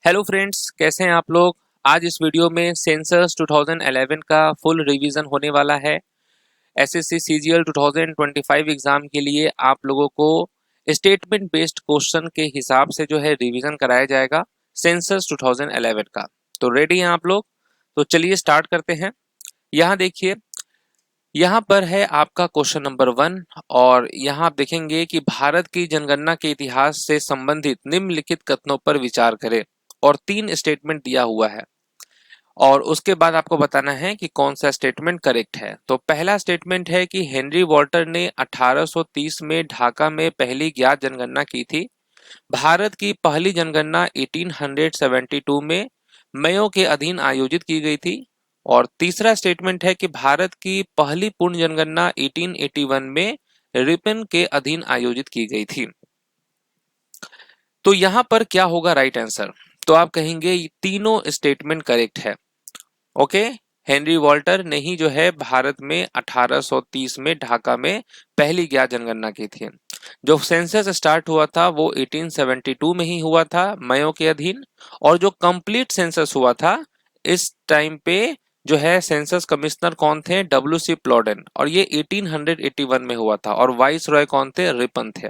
Hello friends, कैसे हैं आप लोग। आज इस वीडियो में सेंसस 2011 का फुल रिवीजन होने वाला है। एसएससी सीजीएल 2025 एग्जाम के लिए आप लोगों को स्टेटमेंट बेस्ड क्वेश्चन के हिसाब से जो है रिवीजन कराया जाएगा सेंसस 2011 का। तो रेडी हैं आप लोग? तो चलिए स्टार्ट करते हैं। यहाँ देखिए, यहाँ पर है आपका क्वेश्चन नंबर 1 और यहाँ आप देखेंगे कि भारत की जनगणना के इतिहास से संबंधित निम्नलिखित कथनों पर विचार करें और 3 स्टेटमेंट दिया हुआ है और उसके बाद आपको बताना है कि कौन सा स्टेटमेंट करेक्ट है। तो पहला स्टेटमेंट है कि हेनरी वॉल्टर ने 1830 में ढाका में पहली ज्ञात जनगणना की थी। भारत की पहली जनगणना 1872 में मेयो के अधीन आयोजित की गई थी। और तीसरा स्टेटमेंट है कि भारत की पहली पूर्ण जनगणना 1881 में रिपन के अधीन आयोजित की गई थी। तो यहां पर क्या होगा राइट आंसर? तो आप कहेंगे ये तीनों स्टेटमेंट करेक्ट है। ओके, हेनरी वॉल्टर ने ही जो है भारत में 1830 में ढाका में पहली ज्ञात जनगणना की थी। जो सेंसस स्टार्ट हुआ था वो 1872 में ही हुआ था मेयो के अधीन, और जो कंप्लीट सेंसस हुआ था इस टाइम पे जो है सेंसस कमिश्नर कौन थे? डब्ल्यू सी प्लॉडेन, और ये 1881 में हुआ था और वाइस रॉय कौन थे? रिपन थे।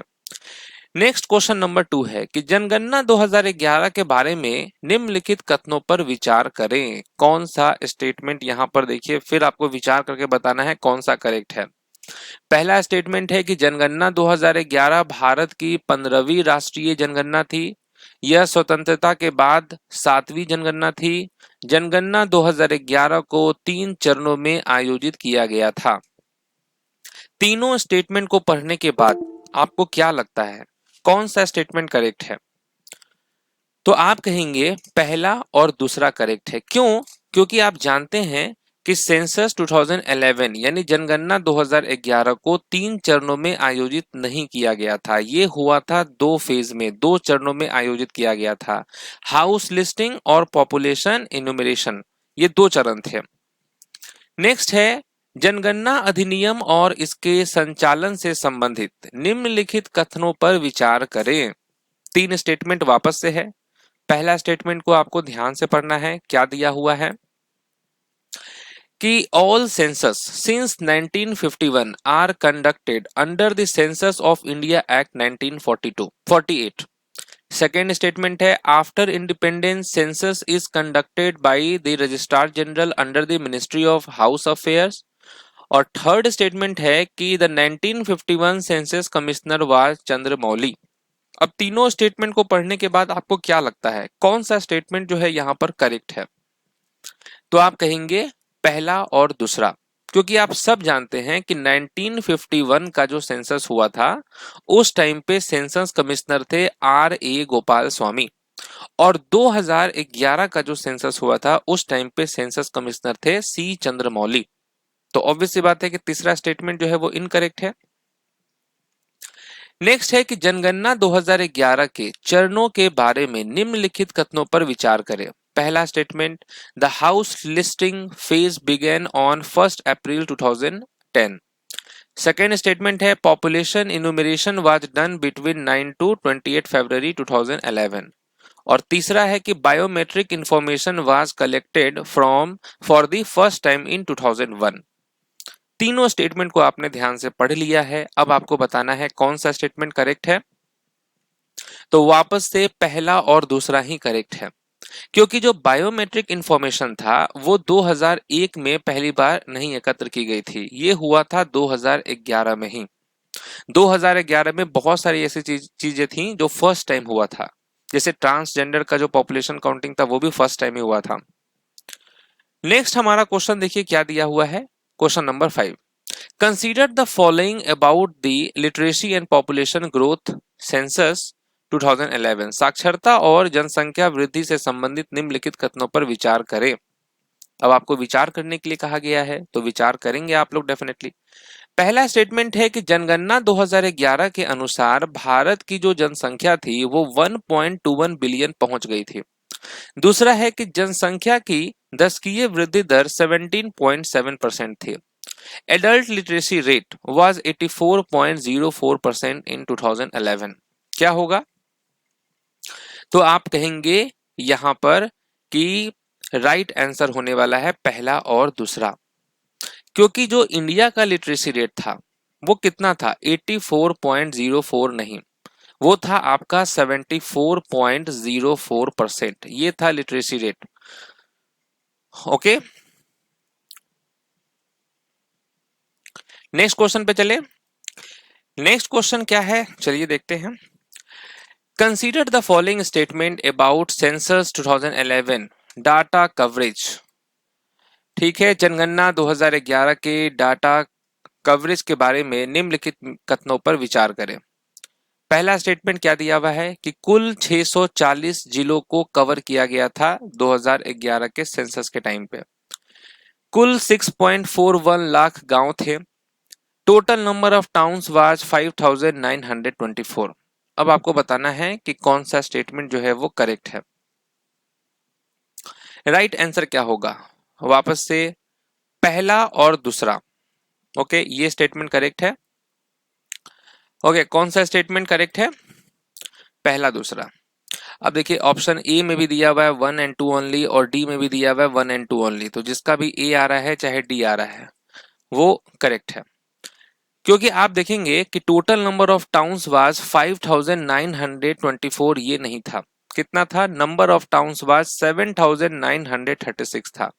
नेक्स्ट क्वेश्चन नंबर 2 है कि जनगणना 2011 के बारे में निम्नलिखित कथनों पर विचार करें। कौन सा स्टेटमेंट यहाँ पर देखिए, फिर आपको विचार करके बताना है कौन सा करेक्ट है। पहला स्टेटमेंट है कि जनगणना 2011 भारत की 15वीं राष्ट्रीय जनगणना थी। यह स्वतंत्रता के बाद 7वीं जनगणना थी। जनगणना 2011 को 3 चरणों में आयोजित किया गया था। तीनों स्टेटमेंट को पढ़ने के बाद आपको क्या लगता है कौन सा स्टेटमेंट करेक्ट है? तो आप कहेंगे पहला और दूसरा करेक्ट है। क्यों? क्योंकि आप जानते हैं कि सेंसस 2011 यानी जनगणना 2011 को 3 चरणों में आयोजित नहीं किया गया था। ये हुआ था 2 फेज में, 2 चरणों में आयोजित किया गया था। हाउस लिस्टिंग और पॉपुलेशन इन्यूमरेशन, ये 2 चरण थे। नेक्स्ट है जनगणना अधिनियम और इसके संचालन से संबंधित निम्नलिखित कथनों पर विचार करें। 3 स्टेटमेंट वापस से है। पहला स्टेटमेंट को आपको ध्यान से पढ़ना है, क्या दिया हुआ है कि all census since 1951 are conducted under the census of India act 1948। Second statement है after independence census is conducted by the registrar general under the ministry of house affairs. और थर्ड स्टेटमेंट है कि the 1951 census commissioner was Chandramouli. अब तीनों statement को पढ़ने के बाद आपको क्या लगता है कौन सा स्टेटमेंट जो है यहाँ पर करेक्ट है? तो आप कहेंगे पहला और दूसरा, क्योंकि आप सब जानते हैं कि 1951 का जो सेंसस हुआ था उस टाइम पे सेंसस कमिश्नर थे R.A. गोपाल स्वामी, और 2011 का जो सेंसस हुआ था उस टाइम पे सेंसस कमिश्नर थे C. चंद्रमौली। तो ऑब्वियस सी बात है कि तीसरा स्टेटमेंट जो है वो इनकरेक्ट है। नेक्स्ट है कि जनगणना 2011 के चरणों के बारे में निम्नलिखित कथनों पर विचार करें। पहला statement the house listing phase begin on 1 April 2010। Second statement है population enumeration was done between 9 to 28 February 2011। और तीसरा है कि biometric information was collected from for the first time in 2001। तीनों स्टेटमेंट को आपने ध्यान से पढ़ लिया है। अब आपको बताना है कौन सा स्टेटमेंट करेक्ट है। तो वापस से पहला और दूसरा ही करेक्ट है, क्योंकि जो बायोमेट्रिक इंफॉर्मेशन था वो 2001 में पहली बार नहीं एकत्र की गई थी, ये हुआ था 2011 में ही। 2011 में बहुत सारी ऐसी चीजें थी जो फर्स्ट टाइम हुआ था, जैसे ट्रांसजेंडर का जो पॉपुलेशन काउंटिंग था वो भी फर्स्ट टाइम ही हुआ था। नेक्स्ट हमारा क्वेश्चन देखिए क्या दिया हुआ है, question number 5। Consider the following about the literacy and population growth census 2011। साक्षरता और जनसंख्या वृद्धि से संबंधित निम्नलिखित कथनों पर विचार करें। अब आपको विचार करने के लिए कहा गया है, तो विचार करेंगे आप लोग डेफिनेटली। पहला स्टेटमेंट है कि जनगणना 2011 के अनुसार भारत की जो जनसंख्या थी वो 1.21 बिलियन पहुंच गई थी। दूसरा है कि जनसंख्या की दशकीय वृद्धि दर 17.7% थी। Adult literacy rate was 84.04% in 2011। क्या होगा? तो आप कहेंगे यहां पर कि राइट आंसर होने वाला है पहला और दूसरा, क्योंकि जो इंडिया का लिटरेसी रेट था वो कितना था, 84.04 नहीं, वो था आपका 74.04%, ये था literacy rate. Okay, next question पे चले। नेक्स्ट क्वेश्चन क्या है, चलिए देखते हैं। Consider the following statement about census 2011 data coverage. ठीक है, जनगणना 2011 के डाटा कवरेज के बारे में निम्नलिखित कथनों पर विचार करें। पहला स्टेटमेंट क्या दिया हुआ है कि कुल 640 जिलों को कवर किया गया था 2011 के सेंसस के टाइम पे। कुल 6.41 लाख गांव थे। Total number of towns was 5924। अब आपको बताना है कि कौन सा स्टेटमेंट जो है वो करेक्ट है। राइट आंसर क्या होगा, वापस से पहला और दूसरा। ओके, ये स्टेटमेंट करेक्ट है। ओके, कौन सा स्टेटमेंट करेक्ट है, पहला दूसरा। अब देखिए ऑप्शन ए में भी दिया हुआ है 1 and 2 ओनली, और डी में भी दिया हुआ है 1 and 2 ओनली, तो जिसका भी ए आ रहा है चाहे डी आ रहा है वो करेक्ट है। क्योंकि आप देखेंगे कि total number of towns was 5924, ये नहीं था। कितना था, नंबर ऑफ टाउन्स वाज 7936 था,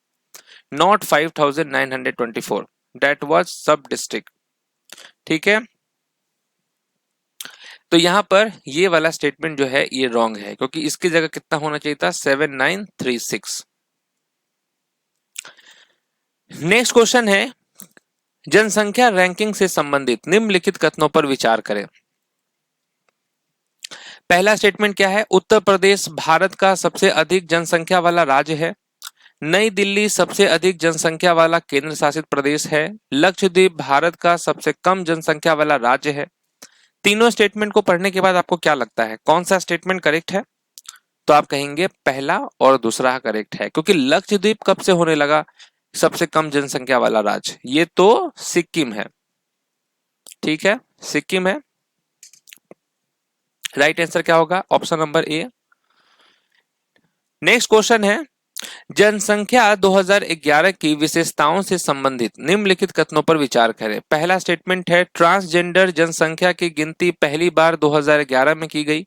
नॉट 5924, दैट वाज सब डिस्ट्रिक्ट। ठीक है, तो यहां पर ये वाला स्टेटमेंट जो है ये रॉन्ग है, क्योंकि इसकी जगह कितना होना चाहिए था, 7936। नेक्स्ट क्वेश्चन है, जनसंख्या रैंकिंग से संबंधित निम्नलिखित कथनों पर विचार करें। पहला स्टेटमेंट क्या है, उत्तर प्रदेश भारत का सबसे अधिक जनसंख्या वाला राज्य है। नई दिल्ली सबसे अधिक जनसंख्या वाला केंद्र शासित प्रदेश है। लक्षद्वीप भारत का सबसे कम जनसंख्या वाला राज्य है। तीनों स्टेटमेंट को पढ़ने के बाद आपको क्या लगता है कौन सा स्टेटमेंट करेक्ट है? तो आप कहेंगे पहला और दूसरा करेक्ट है, क्योंकि लक्षद्वीप कब से होने लगा सबसे कम जनसंख्या वाला राज्य, ये तो सिक्किम है। ठीक है, सिक्किम है। राइट आंसर क्या होगा, option number A. Next question है, जनसंख्या 2011 की विशेषताओं से संबंधित निम्नलिखित कथनों पर विचार करें। पहला स्टेटमेंट है, ट्रांसजेंडर जनसंख्या की गिनती पहली बार 2011 में की गई।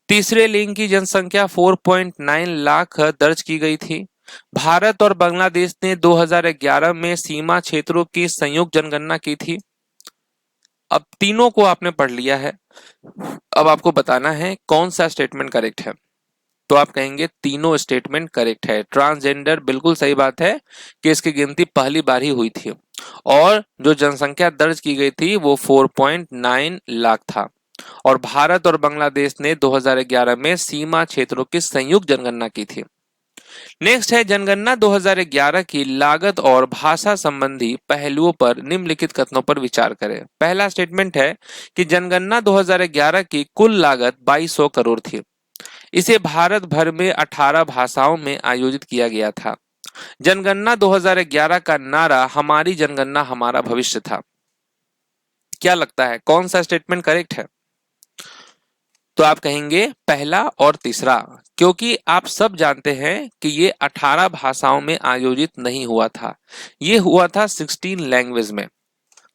तीसरे लिंग की जनसंख्या 4.9 लाख दर्ज की गई थी। भारत और बांग्लादेश ने 2011 में सीमा क्षेत्रों की संयुक्त जनगणना की थी। अब तीनों को आपने पढ़ लिया है, अब आपको बताना है कौन सा स्टेटमेंट करेक्ट है। तो आप कहेंगे तीनों स्टेटमेंट करेक्ट है। ट्रांसजेंडर बिल्कुल सही बात है कि इसकी गिनती पहली बार ही हुई थी, और जो जनसंख्या दर्ज की गई थी वो 4.9 लाख था। और भारत और बांग्लादेश ने 2011 में सीमा क्षेत्रों की संयुक्त जनगणना की थी। नेक्स्ट है, जनगणना 2011 की लागत और भाषा संबंधी पहलुओं पर निम्नलिखित कथनों पर विचार करें। पहला स्टेटमेंट है कि जनगणना 2011 की कुल लागत 2200 करोड़ थी। इसे भारत भर में 18 भाषाओं में आयोजित किया गया था। जनगणना 2011 का नारा हमारी जनगणना हमारा भविष्य था। क्या लगता है कौन सा स्टेटमेंट करेक्ट है? तो आप कहेंगे पहला और तीसरा, क्योंकि आप सब जानते हैं कि ये 18 भाषाओं में आयोजित नहीं हुआ था, ये हुआ था 16 लैंग्वेज में,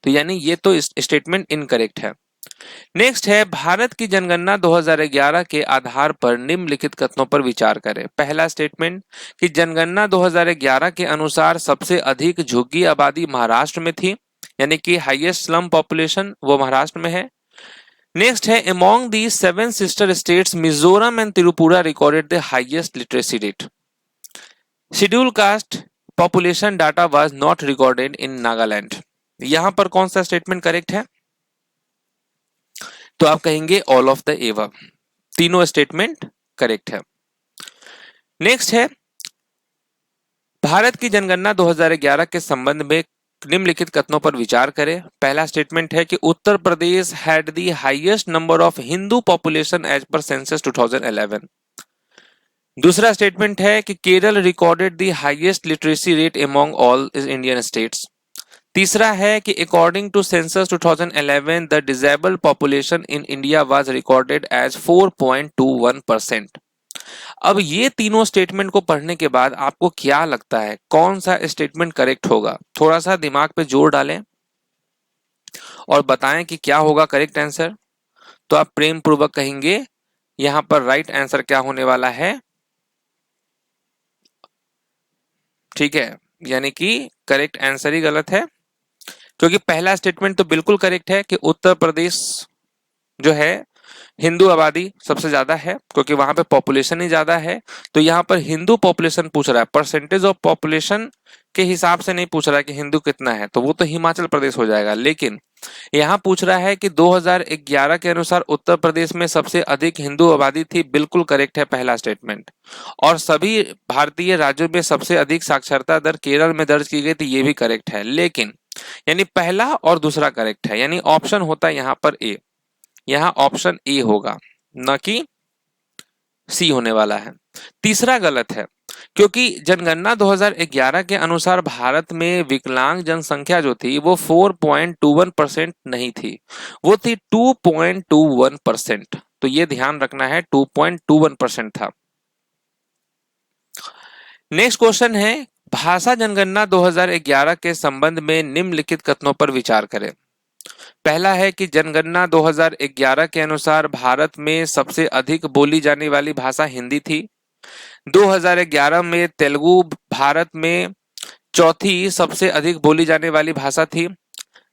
तो यानी ये तो स्टेटमेंट इनकरेक्ट है। नेक्स्ट है, भारत की जनगणना 2011 के आधार पर निम्नलिखित कथनों पर विचार करें। पहला स्टेटमेंट कि जनगणना 2011 के अनुसार सबसे अधिक झुग्गी आबादी महाराष्ट्र में थी, यानी कि हाईएस्ट स्लम पॉपुलेशन वो महाराष्ट्र में है। नेक्स्ट है, among the 7 sister states Mizoram and Tripura recorded the highest literacy rate. Schedule caste population data was not recorded in Nagaland. यहां पर कौन सा स्टेटमेंट करेक्ट है? तो आप कहेंगे ऑल ऑफ द एबव, तीनों स्टेटमेंट करेक्ट है। नेक्स्ट है, भारत की जनगणना 2011 के संबंध में निम्नलिखित कथनों पर विचार करें। पहला स्टेटमेंट है कि Uttar Pradesh had the highest number of Hindu population as per census 2011। दूसरा स्टेटमेंट है कि Kerala recorded the highest literacy rate among all Indian states. तीसरा है कि according to census 2011 the disabled population in India was recorded as 4.21%। अब ये तीनों स्टेटमेंट को पढ़ने के बाद आपको क्या लगता है कौन सा स्टेटमेंट करेक्ट होगा? थोड़ा सा दिमाग पे जोर डालें और बताएं कि क्या होगा करेक्ट आंसर। तो आप प्रेम पूर्वक कहेंगे यहां पर राइट आंसर क्या होने वाला है? ठीक है, यानी कि करेक्ट आंसर ही गलत है, क्योंकि पहला स्टेटमेंट तो बिल्कुल करेक्ट है कि उत्तर प्रदेश जो है हिंदू आबादी सबसे ज्यादा है, क्योंकि वहां पे पॉपुलेशन ही ज्यादा है। तो यहाँ पर हिंदू पॉपुलेशन पूछ रहा है, परसेंटेज ऑफ पॉपुलेशन के हिसाब से नहीं पूछ रहा है कि हिंदू कितना है, तो वो तो हिमाचल प्रदेश हो जाएगा। लेकिन यहाँ पूछ रहा है कि 2011 के अनुसार उत्तर प्रदेश में सबसे अधिक हिंदू आबादी थी, बिल्कुल करेक्ट है पहला स्टेटमेंट। और सभी भारतीय राज्यों में सबसे अधिक साक्षरता दर केरल में दर्ज की गई थी, ये भी करेक्ट है। लेकिन यानी पहला और दूसरा करेक्ट है, यानी ऑप्शन होता है यहाँ पर ए, यहाँ ऑप्शन ए होगा, न कि सी होने वाला है। तीसरा गलत है, क्योंकि जनगणना 2011 के अनुसार भारत में विकलांग जनसंख्या जो थी वो 4.21% नहीं थी, वो थी 2.21%। तो ये ध्यान रखना है, 2.21% था। नेक्स्ट क्वेश्चन है, भाषा जनगणना 2011 के संबंध में निम्नलिखित कथनों पर विचार करें। पहला है कि जनगणना 2011 के अनुसार भारत में सबसे अधिक बोली जाने वाली भाषा हिंदी थी। 2011 में तेलुगु भारत में चौथी सबसे अधिक बोली जाने वाली भाषा थी।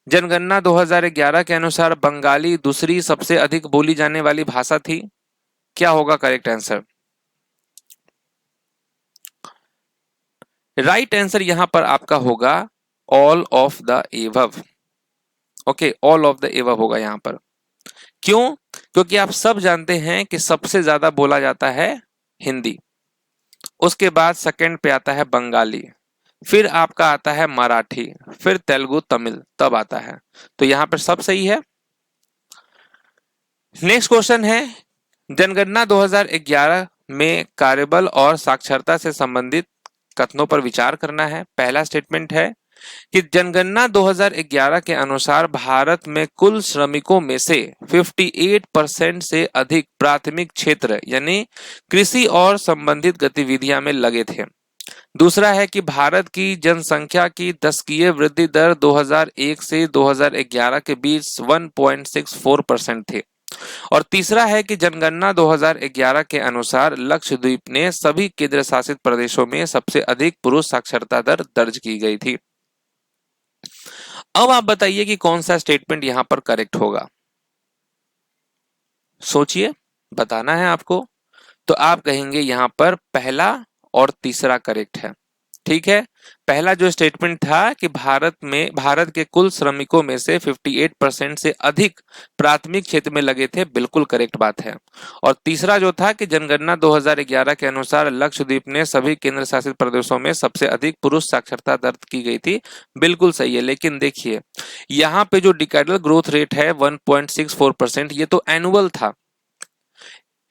जनगणना 2011 के अनुसार बंगाली दूसरी सबसे अधिक बोली जाने वाली भाषा थी। क्या होगा करेक्ट आंसर? राइट आंसर यहां पर आपका होगा all of the above. Okay, all of the above होगा यहां पर। क्यों? क्योंकि आप सब जानते हैं कि सबसे ज्यादा बोला जाता है हिंदी, उसके बाद सेकंड पे आता है बंगाली, फिर आपका आता है मराठी, फिर तेलुगु तमिल, तब आता है। तो यहां पर सब सही है। नेक्स्ट क्वेश्चन है, जनगणना 2011 में कार्यबल और साक्षरता से संबंधित कथनों पर विचार करना है। पहला स्टेटमेंट है कि जनगणना 2011 के अनुसार भारत में कुल श्रमिकों में से 58% से अधिक प्राथमिक क्षेत्र यानी कृषि और संबंधित गतिविधियां में लगे थे। दूसरा है कि भारत की जनसंख्या की दशकीय वृद्धि दर 2001 से 2011 के बीच 1.64% थी। और तीसरा है कि जनगणना 2011 के अनुसार लक्षद्वीप ने सभी केंद्र शासित प्रदेशों में सबसे अधिक पुरुष साक्षरता दर दर्ज की गई थी। अब आप बताइए कि कौन सा स्टेटमेंट यहां पर करेक्ट होगा? सोचिए, बताना है आपको। तो आप कहेंगे यहां पर पहला और तीसरा करेक्ट है। ठीक है, पहला जो स्टेटमेंट था कि भारत के कुल श्रमिकों में से 58% से अधिक प्राथमिक क्षेत्र में लगे थे, बिल्कुल करेक्ट बात है। और तीसरा जो था कि जनगणना 2011 के अनुसार लक्षद्वीप ने सभी केंद्र शासित प्रदेशों में सबसे अधिक पुरुष साक्षरता दर्ज की गई थी, बिल्कुल सही है। लेकिन देखिए यहाँ पे जो डिकेडल ग्रोथ रेट है 1.64%, ये तो एनुअल था,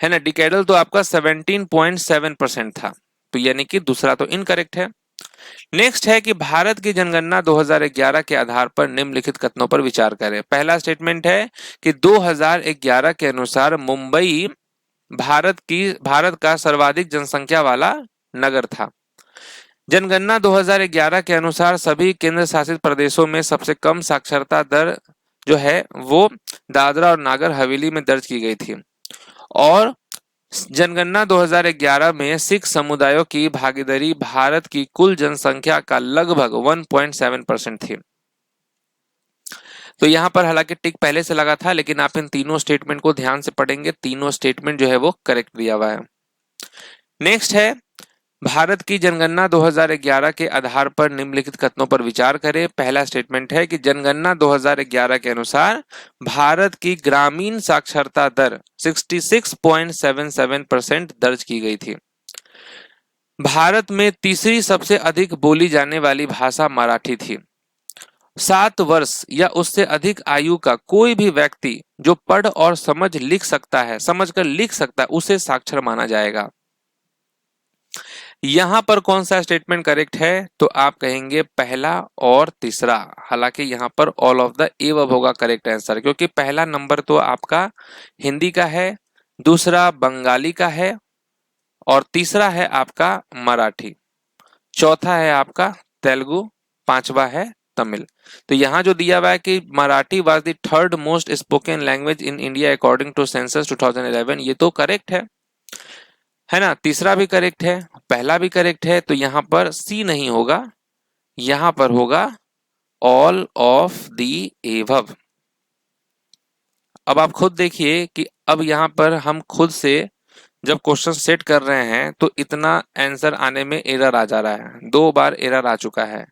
है ना। डिकेडल तो आपका 17.7% था, तो यानी कि दूसरा तो इनकरेक्ट है। नेक्स्ट है कि भारत की जनगणना 2011 के आधार पर निम्नलिखित कथनों पर विचार करें। पहला स्टेटमेंट है कि 2011 के अनुसार मुंबई भारत का सर्वाधिक जनसंख्या वाला नगर था। जनगणना 2011 के अनुसार सभी केंद्र शासित प्रदेशों में सबसे कम साक्षरता दर जो है वो दादरा और नागर हवेली में दर्ज की गई थी। और जनगणना 2011 में सिख समुदायों की भागीदारी भारत की कुल जनसंख्या का लगभग 1.7% थी। तो यहां पर हालांकि टिक पहले से लगा था, लेकिन आप इन तीनों स्टेटमेंट को ध्यान से पढ़ेंगे, तीनों स्टेटमेंट जो है वो करेक्ट दिया हुआ है। नेक्स्ट है, भारत की जनगणना 2011 के आधार पर निम्नलिखित कथनों पर विचार करें। पहला स्टेटमेंट है कि जनगणना 2011 के अनुसार भारत की ग्रामीण साक्षरता दर 66.77% दर्ज की गई थी। भारत में तीसरी सबसे अधिक बोली जाने वाली भाषा मराठी थी। 7 वर्ष या उससे अधिक आयु का कोई भी व्यक्ति जो पढ़ और समझकर लिख सकता है, उसे साक्षर माना जाएगा। यहां पर कौन सा स्टेटमेंट करेक्ट है? तो आप कहेंगे पहला और तीसरा। हालांकि यहां पर ऑल ऑफ द एबव होगा करेक्ट आंसर, क्योंकि पहला नंबर तो आपका हिंदी का है, दूसरा बंगाली का है, और तीसरा है आपका मराठी, चौथा है आपका तेलुगु, पांचवा है तमिल। तो यहां जो दिया हुआ है कि Marathi was the third most spoken language in India according to census 2011, ये तो करेक्ट है ना। तीसरा भी करेक्ट है, पहला भी करेक्ट है, तो यहां पर सी नहीं होगा, यहां पर होगा ऑल ऑफ दी एबव। अब आप खुद देखिए कि अब यहां पर हम खुद से जब क्वेश्चन सेट कर रहे हैं तो इतना आंसर आने में एरर आ जा रहा है, 2 बार एरर आ चुका है।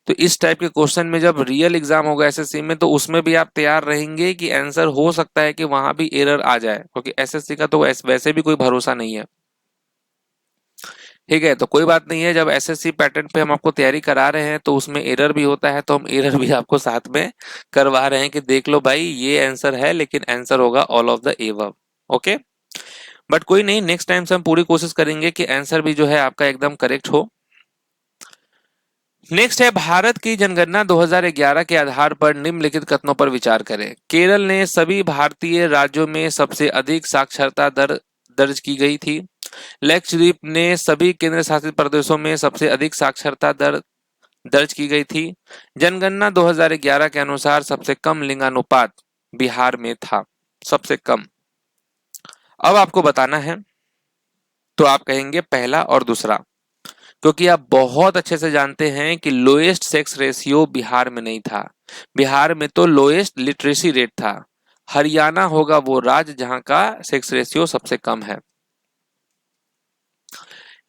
तो इस टाइप के क्वेश्चन में जब रियल एग्जाम होगा एसएससी में, तो उसमें भी आप तैयार रहेंगे कि आंसर हो सकता है कि वहां भी एरर आ जाए, क्योंकि एसएससी का तो वैसे भी कोई भरोसा नहीं है। ठीक है, तो कोई बात नहीं है, जब एसएससी पैटर्न पे हम आपको तैयारी करा रहे हैं तो उसमें एरर भी होता है, तो हम एरर भी आपको साथ में करवा रहे हैं कि देख लो भाई ये आंसर है, लेकिन आंसर होगा all of the above. Okay, but कोई नहीं, नेक्स्ट टाइम से हम पूरी कोशिश करेंगे कि आंसर भी जो है आपका एकदम करेक्ट हो। नेक्स्ट है, भारत की जनगणना 2011 के आधार पर निम्नलिखित कथनों पर विचार करें। केरल ने सभी भारतीय राज्यों में सबसे अधिक साक्षरता दर दर्ज की गई थी। लक्षद्वीप ने सभी केंद्र शासित प्रदेशों में सबसे अधिक साक्षरता दर दर्ज की गई थी। जनगणना 2011 के अनुसार सबसे कम लिंगानुपात बिहार में था, सबसे कम। अब आपको बताना है, तो आप कहेंगे पहला और दूसरा, क्योंकि आप बहुत अच्छे से जानते हैं कि लोएस्ट सेक्स रेशियो बिहार में नहीं था। बिहार में तो लोएस्ट लिटरेसी रेट था। हरियाणा होगा वो राज्य जहां का सेक्स रेशियो सबसे कम है।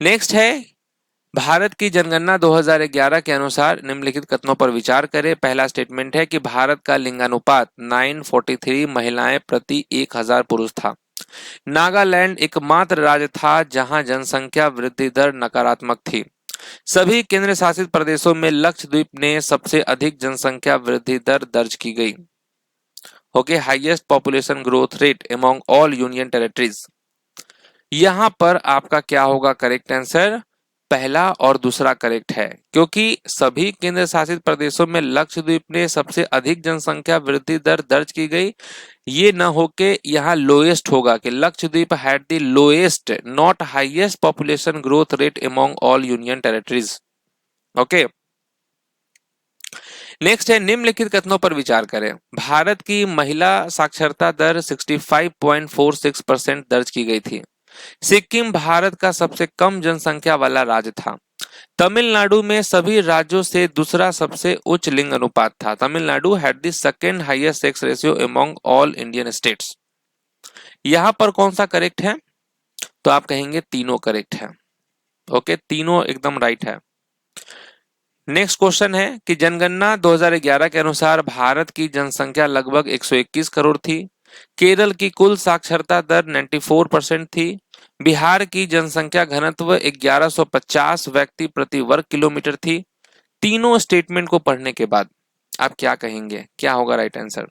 नेक्स्ट है, भारत की जनगणना 2011 के अनुसार निम्नलिखित कथनों पर विचार करें। पहला स्टेटमेंट है कि भारत का लिंगानुपात 943 महिलाएं प्रति 1000 पुरुष था। नागालैंड एकमात्र राज्य था जहां जनसंख्या वृद्धि दर नकारात्मक थी। सभी केंद्र शासित प्रदेशों में लक्षद्वीप ने सबसे अधिक जनसंख्या वृद्धि दर दर्ज की गई। Okay, highest population growth rate among all union territories. यहां पर आपका क्या होगा करेक्ट आंसर, पहला और दूसरा करेक्ट है, क्योंकि सभी केंद्र शासित प्रदेशों में लक्षद्वीप ने सबसे अधिक जनसंख्या वृद्धि दर दर्ज की गई। ये न होके यहाँ लोएस्ट होगा कि Lakshadweep had the lowest not highest population growth rate among all union territories. Okay, next है, निम्नलिखित कथनों पर विचार करें। भारत की महिला साक्षरता दर 65.46% दर्ज की गई थी। सिक्किम भारत का सबसे कम जनसंख्या वाला राज्य था। तमिलनाडु में सभी राज्यों से दूसरा सबसे उच्च लिंग अनुपात था। Tamil Nadu had the second highest sex ratio among all Indian states. यहां पर कौन सा करेक्ट है, तो आप कहेंगे तीनों करेक्ट है। ओके, तीनों एकदम राइट है। नेक्स्ट क्वेश्चन है कि जनगणना 2011 के अनुसार भारत की जनसंख्या लगभग 121 करोड़ थी। केरल की कुल साक्षरता दर 94% थी। बिहार की जनसंख्या घनत्व 1150 व्यक्ति प्रति वर्ग किलोमीटर थी। तीनों स्टेटमेंट को पढ़ने के बाद आप क्या कहेंगे, क्या होगा राइट आंसर?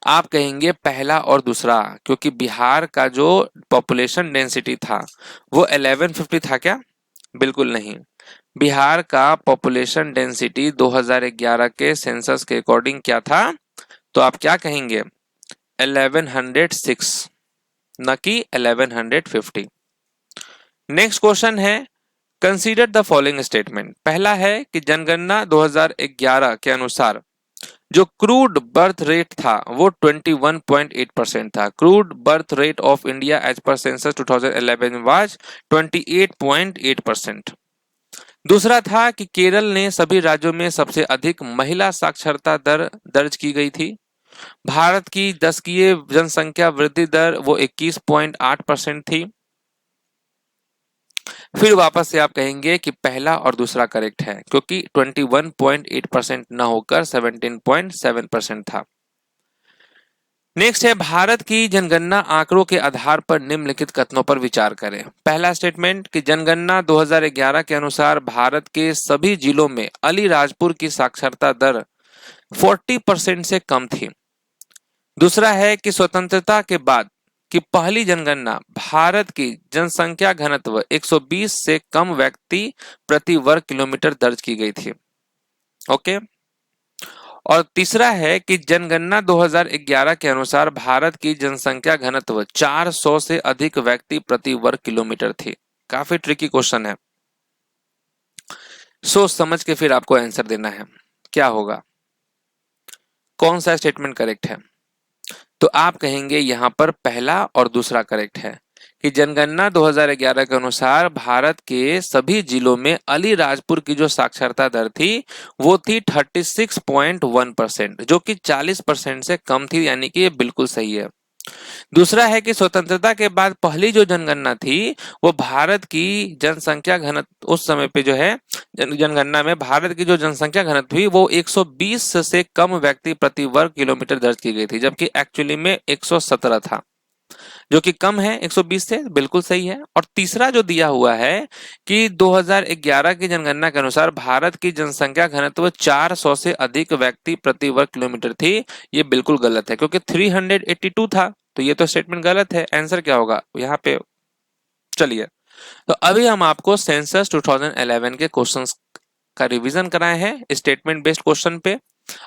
आप कहेंगे पहला और दूसरा, क्योंकि बिहार का जो पॉपुलेशन डेंसिटी था वो 1150 था क्या? बिल्कुल नहीं। बिहार का पॉपुलेशन डेंसिटी 2011 के सेंसस के अकॉर्डिंग क्या था, तो आप क्या कहेंगे 1106, न कि 1150। नेक्स्ट क्वेश्चन है, कंसीडर द फॉलोइंग स्टेटमेंट। पहला है कि जनगणना 2011 के अनुसार जो क्रूड बर्थ रेट था वो 21.8% था। Crude birth rate of India as per census 2011 was 28.8%। दूसरा था कि केरल ने सभी राज्यों में सबसे अधिक महिला साक्षरता दर दर्ज की गई थी। भारत की दशकीय जनसंख्या वृद्धि दर वो 21.8% थी। फिर वापस से आप कहेंगे कि पहला और दूसरा करेक्ट है, क्योंकि 21.8% न होकर 17.7% था। नेक्स्ट है, भारत की जनगणना आंकड़ों के आधार पर निम्नलिखित कथनों पर विचार करें। पहला स्टेटमेंट कि जनगणना 2011 के अनुसार भारत के सभी जिलों में अलीराजपुर की साक्षरता दर 40% से कम थी। दूसरा है कि स्वतंत्रता के बाद की पहली जनगणना भारत की जनसंख्या घनत्व 120 से कम व्यक्ति प्रति वर्ग किलोमीटर दर्ज की गई थी। ओके, और तीसरा है कि जनगणना 2011 के अनुसार भारत की जनसंख्या घनत्व 400 से अधिक व्यक्ति प्रति वर्ग किलोमीटर थी। काफी ट्रिकी क्वेश्चन है, सोच समझ के फिर आपको आंसर देना है। क्या होगा, कौन सा स्टेटमेंट करेक्ट है? तो आप कहेंगे यहां पर पहला और दूसरा करेक्ट है कि जनगणना 2011 के अनुसार भारत के सभी जिलों में अलीराजपुर की जो साक्षरता दर थी वो थी 36.1%, जो कि 40% से कम थी, यानी कि ये बिल्कुल सही है। दूसरा है कि स्वतंत्रता के बाद पहली जो जनगणना थी वो भारत की जनसंख्या घनत्व, उस समय पे जो है जनगणना में भारत की जो जनसंख्या घनत्व थी वो 120 से कम व्यक्ति प्रति वर्ग किलोमीटर दर्ज की गई थी, जबकि एक्चुअली में 117 था, जो कि कम है 120 से, बिल्कुल सही है। और तीसरा जो दिया हुआ है कि 2011 की जनगणना के अनुसार भारत की जनसंख्या घनत्व 400 से अधिक व्यक्ति प्रति वर्ग किलोमीटर थी, ये बिल्कुल गलत है क्योंकि 382 था, तो ये तो स्टेटमेंट गलत है। आंसर क्या होगा यहाँ पे? चलिए, तो अभी हम आपको सेंसस 2011 के क्वेश्चंस का रिवीजन कराए हैं स्टेटमेंट बेस्ड क्वेश्चन पे।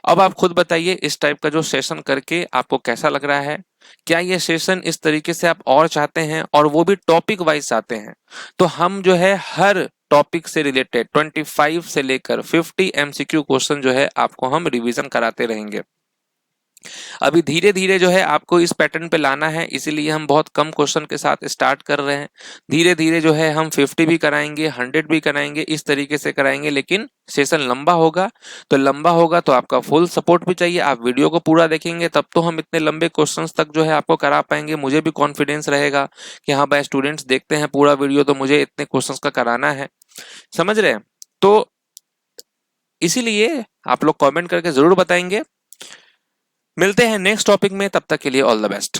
अब आप खुद बताइए इस टाइप का जो सेशन करके आपको कैसा लग रहा है? क्या ये सेशन इस तरीके से आप और चाहते हैं, और वो भी टॉपिक वाइज चाहते हैं? तो हम जो है हर टॉपिक से रिलेटेड 25 से लेकर 50 एमसीक्यू क्वेश्चन जो है आपको हम रिवीजन कराते रहेंगे। अभी धीरे धीरे जो है आपको इस पैटर्न पे लाना है, इसीलिए हम बहुत कम क्वेश्चन के साथ स्टार्ट कर रहे हैं। धीरे धीरे जो है हम 50 भी कराएंगे, 100 भी कराएंगे, इस तरीके से कराएंगे, लेकिन सेशन लंबा होगा। तो लंबा होगा तो आपका फुल सपोर्ट भी चाहिए, आप वीडियो को पूरा देखेंगे तब तो हम इतने लंबे क्वेश्चन तक जो है आपको करा पाएंगे। मुझे भी कॉन्फिडेंस रहेगा कि हाँ भाई स्टूडेंट्स देखते हैं पूरा वीडियो तो मुझे इतने क्वेश्चन का कराना है, समझ रहे हैं? तो इसीलिए आप लोग कॉमेंट करके जरूर बताएंगे। मिलते हैं नेक्स्ट टॉपिक में, तब तक के लिए ऑल द बेस्ट।